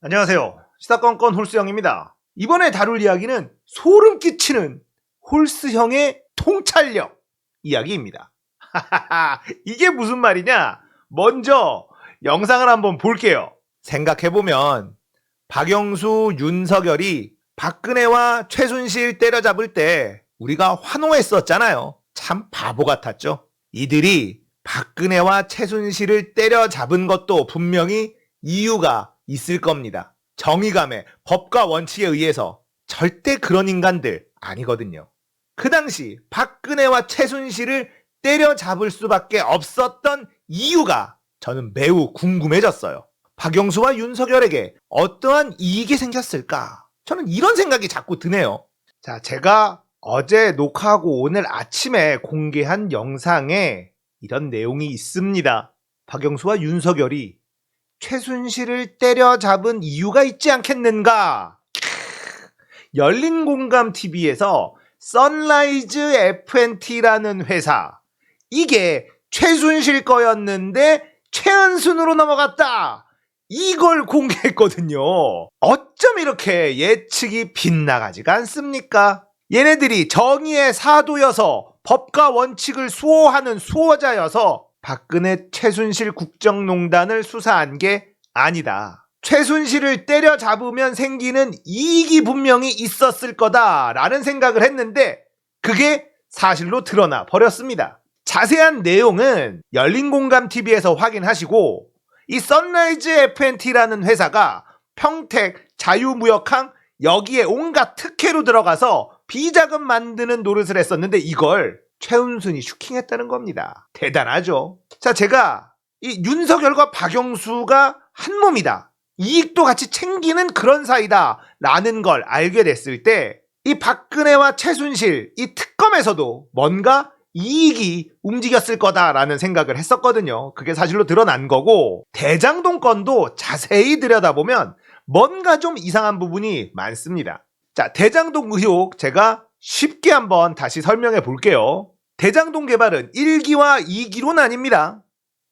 안녕하세요. 시사건건 홀수형입니다. 이번에 다룰 이야기는 소름 끼치는 홀수형의 통찰력 이야기입니다. 이게 무슨 말이냐? 먼저 영상을 한번 볼게요. 생각해보면 박영수, 윤석열이 박근혜와 최순실 때려잡을 때 우리가 환호했었잖아요. 참 바보 같았죠. 이들이 박근혜와 최순실을 때려잡은 것도 분명히 이유가 있을 겁니다. 정의감에 법과 원칙에 의해서 절대 그런 인간들 아니거든요. 그 당시 박근혜와 최순실을 때려잡을 수밖에 없었던 이유가 저는 매우 궁금해졌어요. 박영수와 윤석열에게 어떠한 이익이 생겼을까? 저는 이런 생각이 자꾸 드네요. 자, 제가 어제 녹화하고 오늘 아침에 공개한 영상에 이런 내용이 있습니다. 박영수와 윤석열이 최순실을 때려잡은 이유가 있지 않겠는가? 열린공감TV에서 선라이즈 FNT라는 회사, 이게 최순실 거였는데 최은순으로 넘어갔다, 이걸 공개했거든요. 어쩜 이렇게 예측이 빗나가지가 않습니까? 얘네들이 정의의 사도여서 법과 원칙을 수호하는 수호자여서 박근혜 최순실 국정농단을 수사한 게 아니다. 최순실을 때려잡으면 생기는 이익이 분명히 있었을 거다라는 생각을 했는데 그게 사실로 드러나 버렸습니다. 자세한 내용은 열린공감TV에서 확인하시고, 이 선라이즈 FNT라는 회사가 평택, 자유무역항 여기에 온갖 특혜로 들어가서 비자금 만드는 노릇을 했었는데 이걸 최은순이 슈킹했다는 겁니다. 대단하죠. 자, 제가 이 윤석열과 박영수가 한 몸이다, 이익도 같이 챙기는 그런 사이다 라는 걸 알게 됐을 때 이 박근혜와 최순실 이 특검에서도 뭔가 이익이 움직였을 거다라는 생각을 했었거든요. 그게 사실로 드러난 거고, 대장동 건도 자세히 들여다보면 뭔가 좀 이상한 부분이 많습니다. 자, 대장동 의혹 제가 쉽게 한번 다시 설명해 볼게요. 대장동 개발은 1기와 2기로 나뉩니다.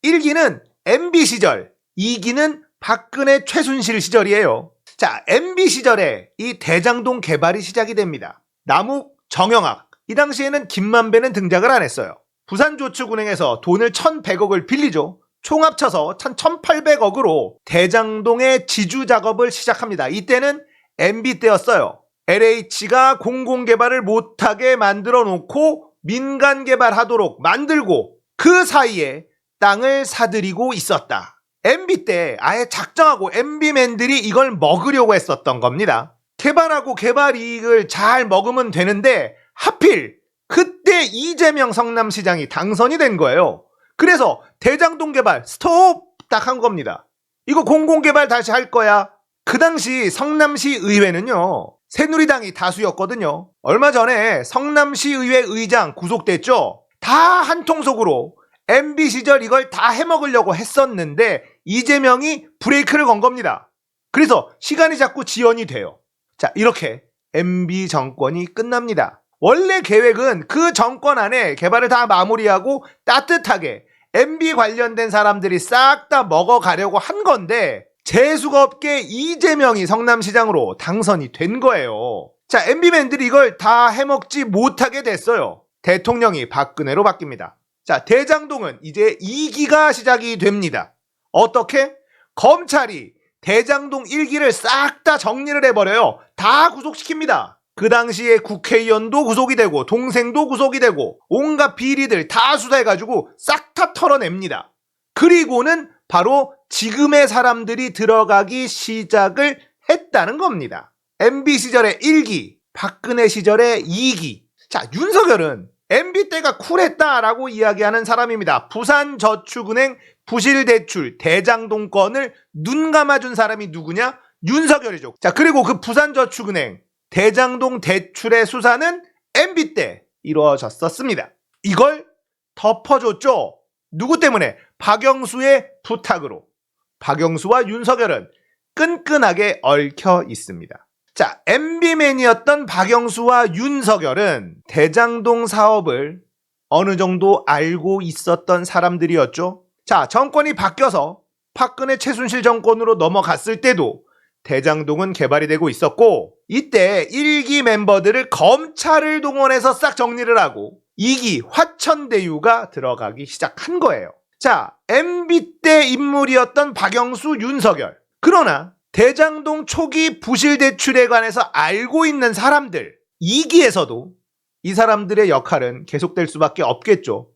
1기는 MB 시절, 2기는 박근혜 최순실 시절이에요. 자, MB 시절에 이 대장동 개발이 시작이 됩니다. 남욱, 정영학, 이 당시에는 김만배는 등장을 안 했어요. 부산저축은행에서 돈을 1,100억을 빌리죠. 총 합쳐서 1,800억으로 대장동의 지주 작업을 시작합니다. 이때는 MB 때였어요. LH가 공공개발을 못하게 만들어 놓고 민간 개발하도록 만들고 그 사이에 땅을 사들이고 있었다. MB 때 아예 작정하고 MB맨들이 이걸 먹으려고 했었던 겁니다. 개발하고 개발 이익을 잘 먹으면 되는데 하필 그때 이재명 성남시장이 당선이 된 거예요. 그래서 대장동 개발 스톱 딱 한 겁니다. 이거 공공개발 다시 할 거야. 그 당시 성남시 의회는요, 새누리당이 다수였거든요. 얼마 전에 성남시 의회 의장 구속됐죠. 다 한통속으로 MB 시절 이걸 다 해먹으려고 했었는데 이재명이 브레이크를 건 겁니다. 그래서 시간이 자꾸 지연이 돼요. 자, 이렇게 MB 정권이 끝납니다. 원래 계획은 그 정권 안에 개발을 다 마무리하고 따뜻하게 MB 관련된 사람들이 싹 다 먹어가려고 한 건데 재수가 없게 이재명이 성남시장으로 당선이 된 거예요. 자, MB맨들이 이걸 다 해먹지 못하게 됐어요. 대통령이 박근혜로 바뀝니다. 자, 대장동은 이제 2기가 시작이 됩니다. 어떻게? 검찰이 대장동 1기를 싹 다 정리를 해버려요. 다 구속시킵니다. 그 당시에 국회의원도 구속이 되고 동생도 구속이 되고 온갖 비리들 다 수사해가지고 싹 다 털어냅니다. 그리고는 바로 지금의 사람들이 들어가기 시작을 했다는 겁니다. MB 시절의 1기, 박근혜 시절의 2기. 자, 윤석열은 MB 때가 쿨했다라고 이야기하는 사람입니다. 부산저축은행 부실대출 대장동 건을 눈 감아준 사람이 누구냐? 윤석열이죠. 자, 그리고 그 부산저축은행 대장동 대출의 수사는 MB 때 이루어졌었습니다. 이걸 덮어줬죠. 누구 때문에? 박영수의 부탁으로. 박영수와 윤석열은 끈끈하게 얽혀 있습니다. 자, MB맨이었던 박영수와 윤석열은 대장동 사업을 어느 정도 알고 있었던 사람들이었죠. 자, 정권이 바뀌어서 박근혜 최순실 정권으로 넘어갔을 때도 대장동은 개발이 되고 있었고, 이때 1기 멤버들을 검찰을 동원해서 싹 정리를 하고 2기 화천대유가 들어가기 시작한 거예요. 자, MB 때 인물이었던 박영수, 윤석열. 그러나 대장동 초기 부실 대출에 관해서 알고 있는 사람들, 2기에서도 이 사람들의 역할은 계속될 수밖에 없겠죠.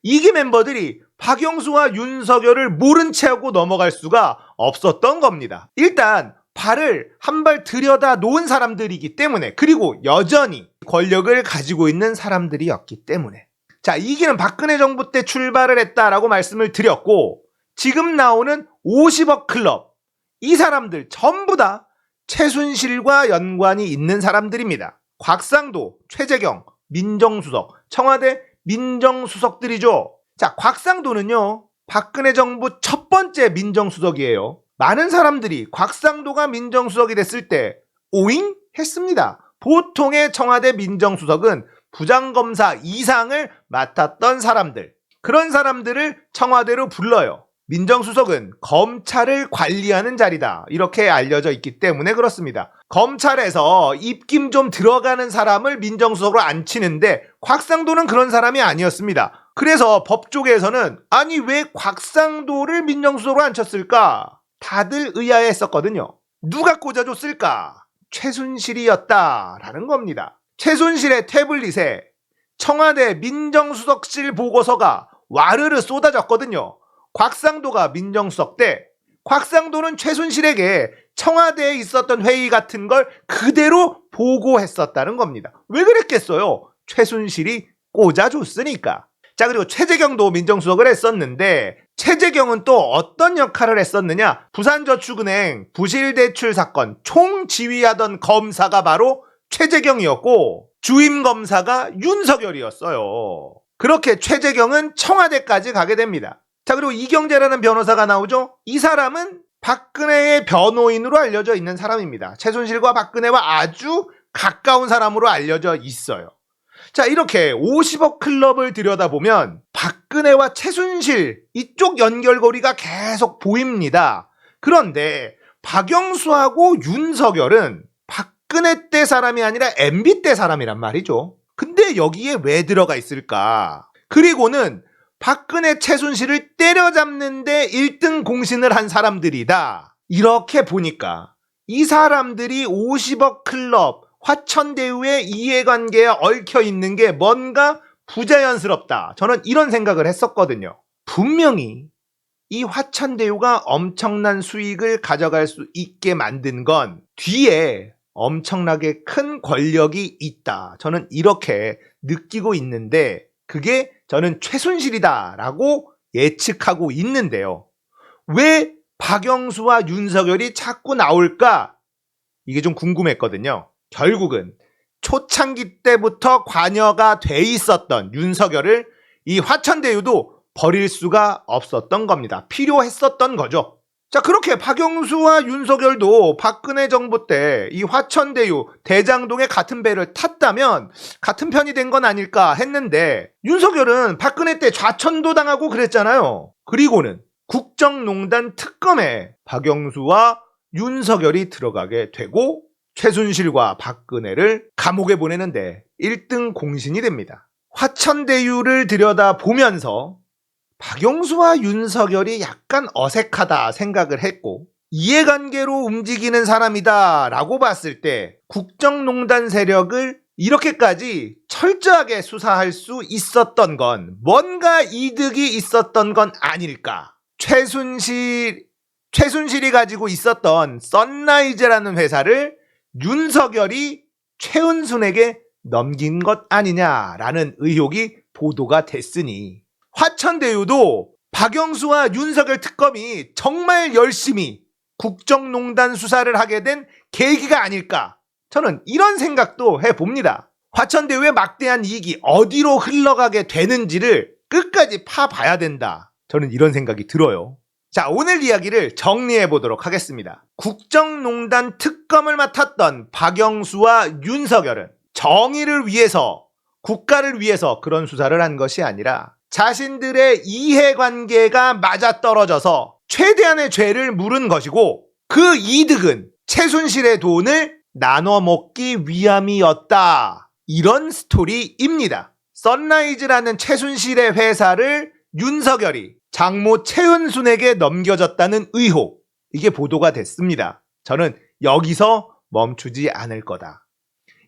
2기 멤버들이 박영수와 윤석열을 모른 채 하고 넘어갈 수가 없었던 겁니다. 일단 발을 한 발 들여다 놓은 사람들이기 때문에, 그리고 여전히 권력을 가지고 있는 사람들이었기 때문에. 자, 2기는 박근혜 정부 때 출발을 했다라고 말씀을 드렸고, 지금 나오는 50억 클럽, 이 사람들 전부 다 최순실과 연관이 있는 사람들입니다. 곽상도, 최재경, 민정수석, 청와대 민정수석들이죠. 자, 곽상도는요, 박근혜 정부 첫 번째 민정수석이에요. 많은 사람들이 곽상도가 민정수석이 됐을 때 오잉? 했습니다. 보통의 청와대 민정수석은 부장검사 이상을 맡았던 사람들, 그런 사람들을 청와대로 불러요. 민정수석은 검찰을 관리하는 자리다, 이렇게 알려져 있기 때문에 그렇습니다. 검찰에서 입김 좀 들어가는 사람을 민정수석으로 앉히는데 곽상도는 그런 사람이 아니었습니다. 그래서 법조계에서는 아니 왜 곽상도를 민정수석으로 앉혔을까? 다들 의아해했었거든요. 누가 꽂아줬을까? 최순실이었다라는 겁니다. 최순실의 태블릿에 청와대 민정수석실 보고서가 와르르 쏟아졌거든요. 곽상도가 민정수석 때 곽상도는 최순실에게 청와대에 있었던 회의 같은 걸 그대로 보고했었다는 겁니다. 왜 그랬겠어요? 최순실이 꽂아줬으니까. 자, 그리고 최재경도 민정수석을 했었는데, 최재경은 또 어떤 역할을 했었느냐? 부산저축은행 부실대출 사건 총지휘하던 검사가 바로 최재경이었고, 주임검사가 윤석열이었어요. 그렇게 최재경은 청와대까지 가게 됩니다. 자, 그리고 이경재라는 변호사가 나오죠? 이 사람은 박근혜의 변호인으로 알려져 있는 사람입니다. 최순실과 박근혜와 아주 가까운 사람으로 알려져 있어요. 자, 이렇게 50억 클럽을 들여다보면 박근혜와 최순실 이쪽 연결고리가 계속 보입니다. 그런데 박영수하고 윤석열은 박근혜 때 사람이 아니라 MB 때 사람이란 말이죠. 근데 여기에 왜 들어가 있을까? 그리고는 박근혜, 최순실을 때려잡는데 1등 공신을 한 사람들이다. 이렇게 보니까 이 사람들이 50억 클럽, 화천대유의 이해관계에 얽혀 있는 게 뭔가 부자연스럽다. 저는 이런 생각을 했었거든요. 분명히 이 화천대유가 엄청난 수익을 가져갈 수 있게 만든 건 뒤에 엄청나게 큰 권력이 있다. 저는 이렇게 느끼고 있는데, 그게 저는 최순실이다라고 예측하고 있는데요. 왜 박영수와 윤석열이 자꾸 나올까? 이게 좀 궁금했거든요. 결국은 초창기 때부터 관여가 돼 있었던 윤석열을 이 화천대유도 버릴 수가 없었던 겁니다. 필요했었던 거죠. 자, 그렇게 박영수와 윤석열도 박근혜 정부 때 이 화천대유 대장동에 같은 배를 탔다면 같은 편이 된 건 아닐까 했는데, 윤석열은 박근혜 때 좌천도 당하고 그랬잖아요. 그리고는 국정농단 특검에 박영수와 윤석열이 들어가게 되고 최순실과 박근혜를 감옥에 보내는데 1등 공신이 됩니다. 화천대유를 들여다보면서 박영수와 윤석열이 약간 어색하다 생각을 했고, 이해관계로 움직이는 사람이다 라고 봤을 때 국정농단 세력을 이렇게까지 철저하게 수사할 수 있었던 건 뭔가 이득이 있었던 건 아닐까. 최순실이 가지고 있었던 선라이즈라는 회사를 윤석열이 최은순에게 넘긴 것 아니냐라는 의혹이 보도가 됐으니, 화천대유도 박영수와 윤석열 특검이 정말 열심히 국정농단 수사를 하게 된 계기가 아닐까, 저는 이런 생각도 해봅니다. 화천대유의 막대한 이익이 어디로 흘러가게 되는지를 끝까지 파봐야 된다, 저는 이런 생각이 들어요. 자, 오늘 이야기를 정리해 보도록 하겠습니다. 국정농단 특검을 맡았던 박영수와 윤석열은 정의를 위해서, 국가를 위해서 그런 수사를 한 것이 아니라 자신들의 이해관계가 맞아떨어져서 최대한의 죄를 물은 것이고, 그 이득은 최순실의 돈을 나눠 먹기 위함이었다. 이런 스토리입니다. 선라이즈라는 최순실의 회사를 윤석열이 장모 최은순에게 넘겨줬다는 의혹, 이게 보도가 됐습니다. 저는 여기서 멈추지 않을 거다.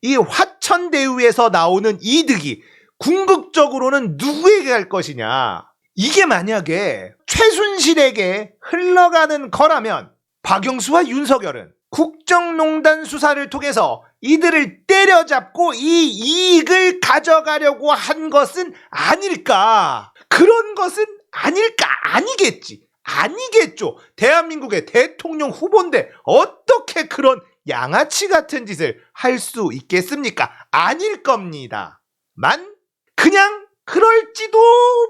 이 화천대유에서 나오는 이득이 궁극적으로는 누구에게 갈 것이냐. 이게 만약에 최순실에게 흘러가는 거라면 박영수와 윤석열은 국정농단 수사를 통해서 이들을 때려잡고 이 이익을 가져가려고 한 것은 아닐까. 그런 것은 아닐까. 아니겠지. 아니겠죠. 대한민국의 대통령 후보인데 어떻게 그런 양아치 같은 짓을 할 수 있겠습니까? 아닐 겁니다. 만 그냥 그럴지도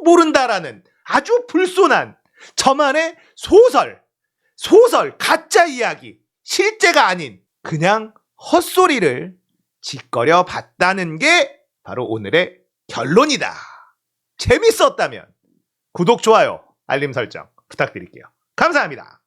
모른다라는 아주 불손한 저만의 소설, 가짜 이야기, 실제가 아닌 그냥 헛소리를 짓거려 봤다는 게 바로 오늘의 결론이다. 재밌었다면 구독, 좋아요, 알림 설정 부탁드릴게요. 감사합니다.